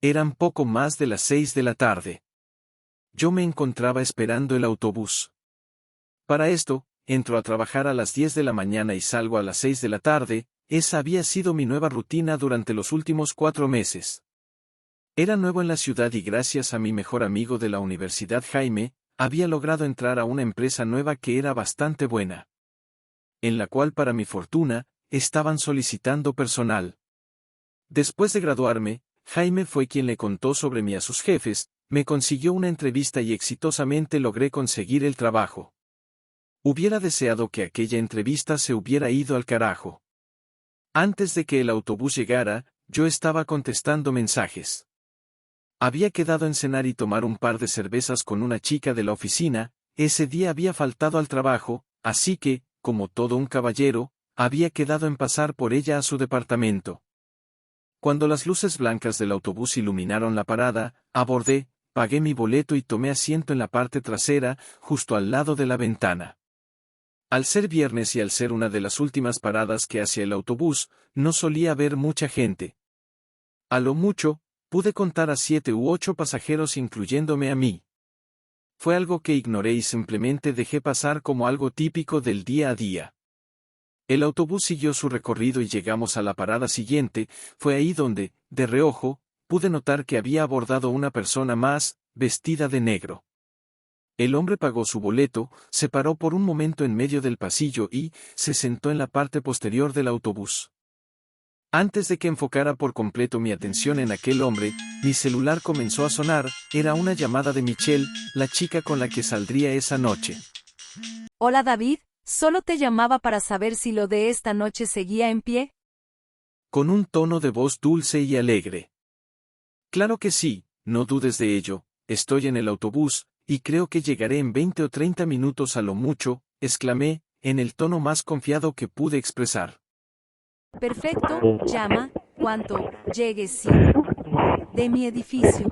Eran poco más de las 6 de la tarde. Yo me encontraba esperando el autobús. Para esto, entro a trabajar a las 10 de la mañana y salgo a las 6 de la tarde. Esa había sido mi nueva rutina durante los últimos 4 meses. Era nuevo en la ciudad y gracias a mi mejor amigo de la universidad Jaime, había logrado entrar a una empresa nueva que era bastante buena. En la cual para mi fortuna, estaban solicitando personal. Después de graduarme, Jaime fue quien le contó sobre mí a sus jefes, me consiguió una entrevista y exitosamente logré conseguir el trabajo. Hubiera deseado que aquella entrevista se hubiera ido al carajo. Antes de que el autobús llegara, yo estaba contestando mensajes. Había quedado en cenar y tomar un par de cervezas con una chica de la oficina. Ese día había faltado al trabajo, así que, como todo un caballero, había quedado en pasar por ella a su departamento. Cuando las luces blancas del autobús iluminaron la parada, abordé, pagué mi boleto y tomé asiento en la parte trasera, justo al lado de la ventana. Al ser viernes y al ser una de las últimas paradas que hacía el autobús, no solía haber mucha gente. A lo mucho, pude contar a 7 u 8 pasajeros incluyéndome a mí. Fue algo que ignoré y simplemente dejé pasar como algo típico del día a día. El autobús siguió su recorrido y llegamos a la parada siguiente. Fue ahí donde, de reojo, pude notar que había abordado una persona más, vestida de negro. El hombre pagó su boleto, se paró por un momento en medio del pasillo y se sentó en la parte posterior del autobús. Antes de que enfocara por completo mi atención en aquel hombre, mi celular comenzó a sonar. Era una llamada de Michelle, la chica con la que saldría esa noche. Hola David, solo te llamaba para saber si lo de esta noche seguía en pie. Con un tono de voz dulce y alegre. Claro que sí, no dudes de ello, estoy en el autobús, y creo que llegaré en 20 o 30 minutos a lo mucho, exclamé, en el tono más confiado que pude expresar. Perfecto, llama, cuando llegues sí. De mi edificio.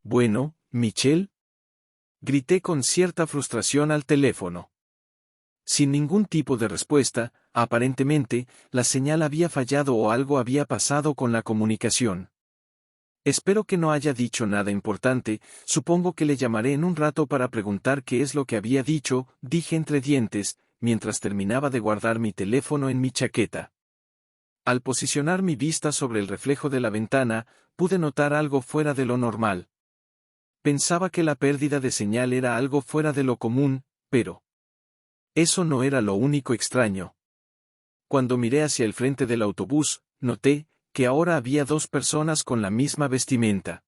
Bueno, Michelle. Grité con cierta frustración al teléfono. Sin ningún tipo de respuesta, aparentemente, la señal había fallado o algo había pasado con la comunicación. Espero que no haya dicho nada importante, supongo que le llamaré en un rato para preguntar qué es lo que había dicho, dije entre dientes, mientras terminaba de guardar mi teléfono en mi chaqueta. Al posicionar mi vista sobre el reflejo de la ventana, pude notar algo fuera de lo normal. Pensaba que la pérdida de señal era algo fuera de lo común, pero eso no era lo único extraño. Cuando miré hacia el frente del autobús, noté que ahora había 2 personas con la misma vestimenta.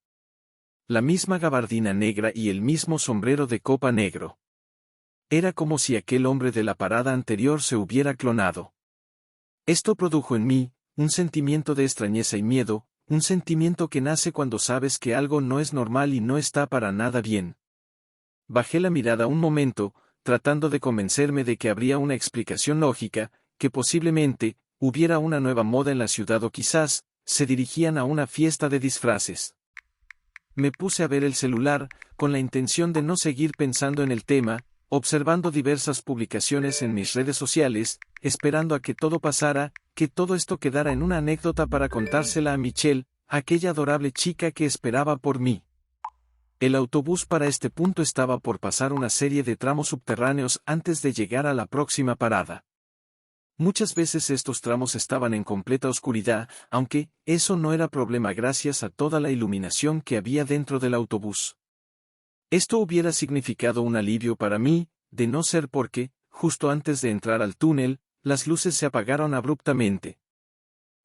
La misma gabardina negra y el mismo sombrero de copa negro. Era como si aquel hombre de la parada anterior se hubiera clonado. Esto produjo en mí un sentimiento de extrañeza y miedo, un sentimiento que nace cuando sabes que algo no es normal y no está para nada bien. Bajé la mirada un momento, tratando de convencerme de que habría una explicación lógica, que posiblemente hubiera una nueva moda en la ciudad o quizás se dirigían a una fiesta de disfraces. Me puse a ver el celular, con la intención de no seguir pensando en el tema, observando diversas publicaciones en mis redes sociales, esperando a que todo pasara, que todo esto quedara en una anécdota para contársela a Michelle, aquella adorable chica que esperaba por mí. El autobús para este punto estaba por pasar una serie de tramos subterráneos antes de llegar a la próxima parada. Muchas veces estos tramos estaban en completa oscuridad, aunque eso no era problema gracias a toda la iluminación que había dentro del autobús. Esto hubiera significado un alivio para mí, de no ser porque, justo antes de entrar al túnel, las luces se apagaron abruptamente.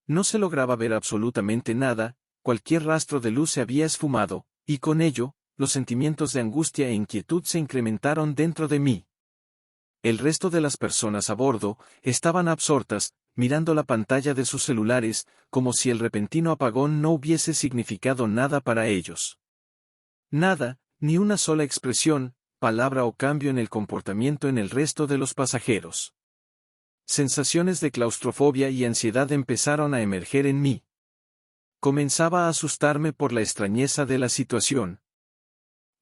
No se lograba ver absolutamente nada, cualquier rastro de luz se había esfumado, y con ello, los sentimientos de angustia e inquietud se incrementaron dentro de mí. El resto de las personas a bordo estaban absortas, mirando la pantalla de sus celulares, como si el repentino apagón no hubiese significado nada para ellos. Nada, ni una sola expresión, palabra o cambio en el comportamiento en el resto de los pasajeros. Sensaciones de claustrofobia y ansiedad empezaron a emerger en mí. Comenzaba a asustarme por la extrañeza de la situación.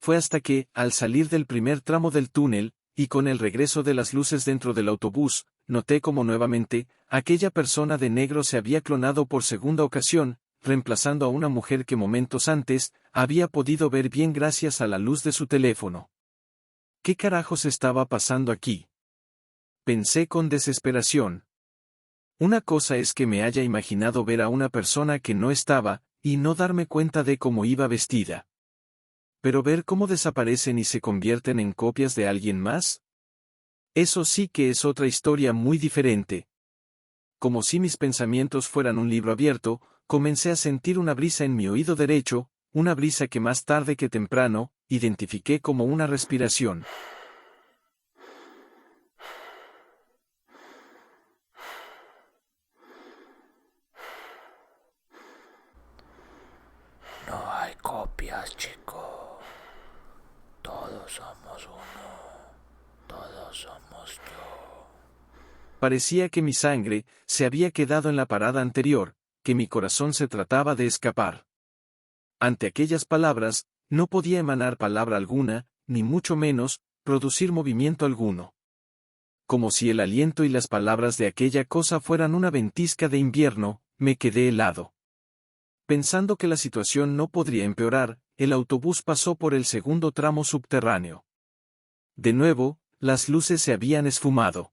Fue hasta que, al salir del primer tramo del túnel, y con el regreso de las luces dentro del autobús, noté como nuevamente, aquella persona de negro se había clonado por segunda ocasión, reemplazando a una mujer que momentos antes había podido ver bien gracias a la luz de su teléfono. ¿Qué carajos estaba pasando aquí? Pensé con desesperación. Una cosa es que me haya imaginado ver a una persona que no estaba, y no darme cuenta de cómo iba vestida. Pero ver cómo desaparecen y se convierten en copias de alguien más. Eso sí que es otra historia muy diferente. Como si mis pensamientos fueran un libro abierto, comencé a sentir una brisa en mi oído derecho, una brisa que más tarde que temprano, identifiqué como una respiración. No hay copias, chico. Todos somos uno. Todos somos yo. Parecía que mi sangre se había quedado en la parada anterior, que mi corazón se trataba de escapar. Ante aquellas palabras, no podía emanar palabra alguna, ni mucho menos, producir movimiento alguno. Como si el aliento y las palabras de aquella cosa fueran una ventisca de invierno, me quedé helado. Pensando que la situación no podría empeorar, el autobús pasó por el segundo tramo subterráneo. De nuevo, las luces se habían esfumado.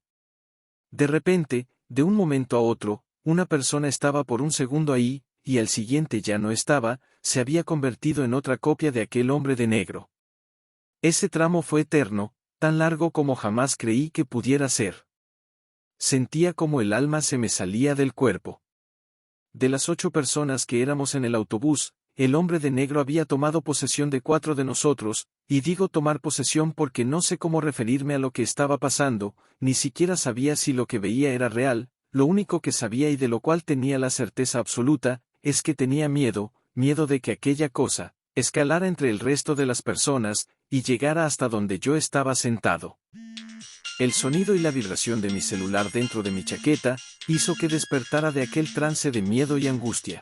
De repente, de un momento a otro, una persona estaba por un segundo ahí, y al siguiente ya no estaba, se había convertido en otra copia de aquel hombre de negro. Ese tramo fue eterno, tan largo como jamás creí que pudiera ser. Sentía como el alma se me salía del cuerpo. De las 8 personas que éramos en el autobús, el hombre de negro había tomado posesión de 4 de nosotros, y digo tomar posesión porque no sé cómo referirme a lo que estaba pasando, ni siquiera sabía si lo que veía era real, lo único que sabía y de lo cual tenía la certeza absoluta, es que tenía miedo de que aquella cosa escalara entre el resto de las personas, y llegara hasta donde yo estaba sentado. El sonido y la vibración de mi celular dentro de mi chaqueta hizo que despertara de aquel trance de miedo y angustia.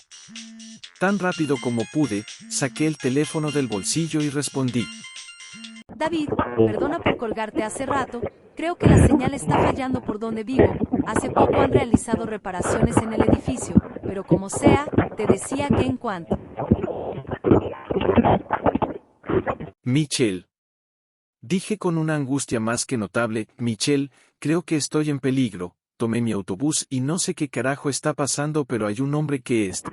Tan rápido como pude, saqué el teléfono del bolsillo y respondí. David, perdona por colgarte hace rato, creo que la señal está fallando por donde vivo. Hace poco han realizado reparaciones en el edificio, pero como sea, te decía que en cuanto... Michelle. Dije con una angustia más que notable, Michelle, creo que estoy en peligro, tomé mi autobús y no sé qué carajo está pasando pero hay un hombre que es...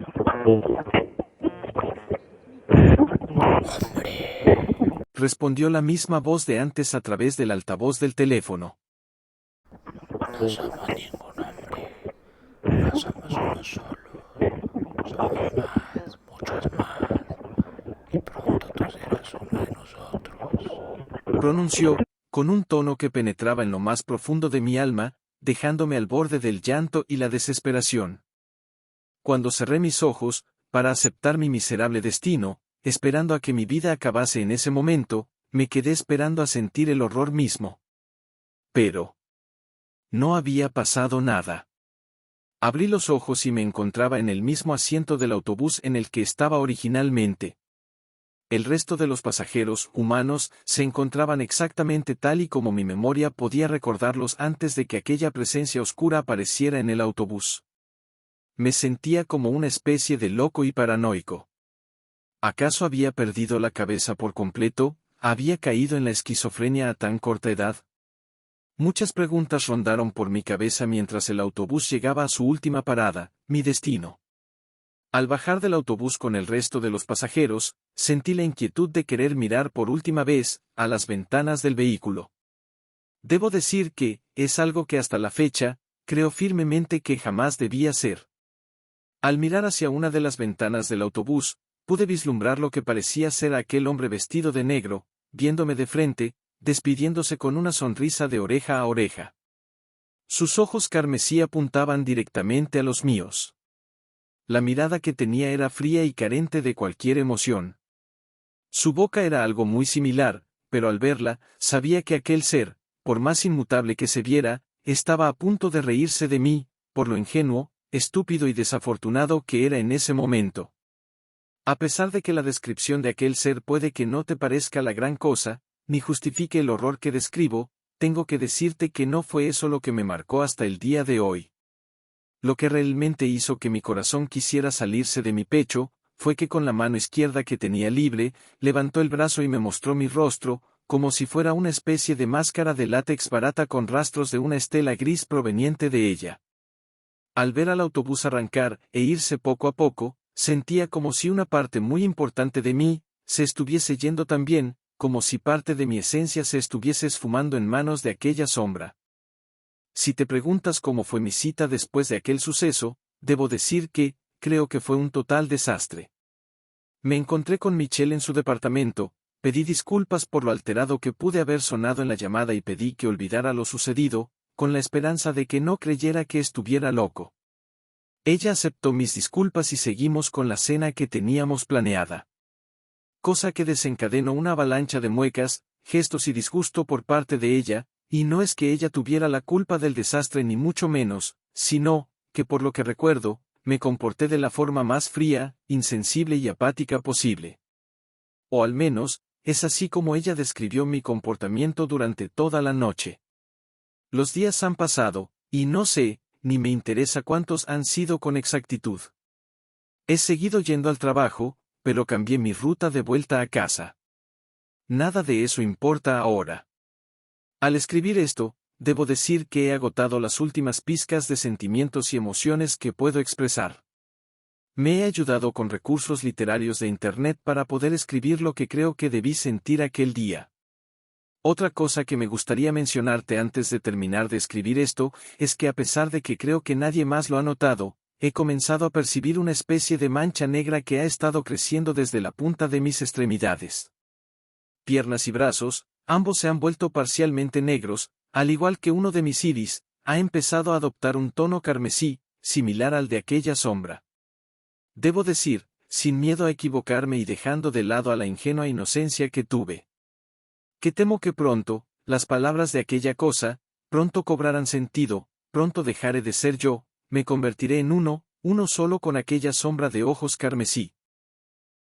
Respondió la misma voz de antes a través del altavoz del teléfono. No somos ningún hombre. No somos uno solo. Somos más, muchos más. Y pronto tú serás uno de nosotros. Pronunció, con un tono que penetraba en lo más profundo de mi alma, dejándome al borde del llanto y la desesperación. Cuando cerré mis ojos, para aceptar mi miserable destino, esperando a que mi vida acabase en ese momento, me quedé esperando a sentir el horror mismo. Pero no había pasado nada. Abrí los ojos y me encontraba en el mismo asiento del autobús en el que estaba originalmente. El resto de los pasajeros humanos se encontraban exactamente tal y como mi memoria podía recordarlos antes de que aquella presencia oscura apareciera en el autobús. Me sentía como una especie de loco y paranoico. ¿Acaso había perdido la cabeza por completo? ¿Había caído en la esquizofrenia a tan corta edad? Muchas preguntas rondaron por mi cabeza mientras el autobús llegaba a su última parada, mi destino. Al bajar del autobús con el resto de los pasajeros, sentí la inquietud de querer mirar por última vez a las ventanas del vehículo. Debo decir que, es algo que hasta la fecha, creo firmemente que jamás debía hacer. Al mirar hacia una de las ventanas del autobús, pude vislumbrar lo que parecía ser aquel hombre vestido de negro, viéndome de frente, despidiéndose con una sonrisa de oreja a oreja. Sus ojos carmesí apuntaban directamente a los míos. La mirada que tenía era fría y carente de cualquier emoción. Su boca era algo muy similar, pero al verla, sabía que aquel ser, por más inmutable que se viera, estaba a punto de reírse de mí, por lo ingenuo, estúpido y desafortunado que era en ese momento. A pesar de que la descripción de aquel ser puede que no te parezca la gran cosa, ni justifique el horror que describo, tengo que decirte que no fue eso lo que me marcó hasta el día de hoy. Lo que realmente hizo que mi corazón quisiera salirse de mi pecho, fue que con la mano izquierda que tenía libre, levantó el brazo y me mostró mi rostro, como si fuera una especie de máscara de látex barata con rastros de una estela gris proveniente de ella. Al ver al autobús arrancar e irse poco a poco, sentía como si una parte muy importante de mí se estuviese yendo también, como si parte de mi esencia se estuviese esfumando en manos de aquella sombra. Si te preguntas cómo fue mi cita después de aquel suceso, debo decir que, creo que fue un total desastre. Me encontré con Michelle en su departamento, pedí disculpas por lo alterado que pude haber sonado en la llamada y pedí que olvidara lo sucedido, con la esperanza de que no creyera que estuviera loco. Ella aceptó mis disculpas y seguimos con la cena que teníamos planeada. Cosa que desencadenó una avalancha de muecas, gestos y disgusto por parte de ella, y no es que ella tuviera la culpa del desastre ni mucho menos, sino, que por lo que recuerdo, me comporté de la forma más fría, insensible y apática posible. O al menos, es así como ella describió mi comportamiento durante toda la noche. Los días han pasado, y no sé, ni me interesa cuántos han sido con exactitud. He seguido yendo al trabajo, pero cambié mi ruta de vuelta a casa. Nada de eso importa ahora. Al escribir esto, debo decir que he agotado las últimas pizcas de sentimientos y emociones que puedo expresar. Me he ayudado con recursos literarios de Internet para poder escribir lo que creo que debí sentir aquel día. Otra cosa que me gustaría mencionarte antes de terminar de escribir esto, es que a pesar de que creo que nadie más lo ha notado, he comenzado a percibir una especie de mancha negra que ha estado creciendo desde la punta de mis extremidades. Piernas y brazos, ambos se han vuelto parcialmente negros, al igual que uno de mis iris, ha empezado a adoptar un tono carmesí, similar al de aquella sombra. Debo decir, sin miedo a equivocarme y dejando de lado a la ingenua inocencia que tuve, que temo que pronto, las palabras de aquella cosa, pronto cobrarán sentido, pronto dejaré de ser yo, me convertiré en uno solo con aquella sombra de ojos carmesí.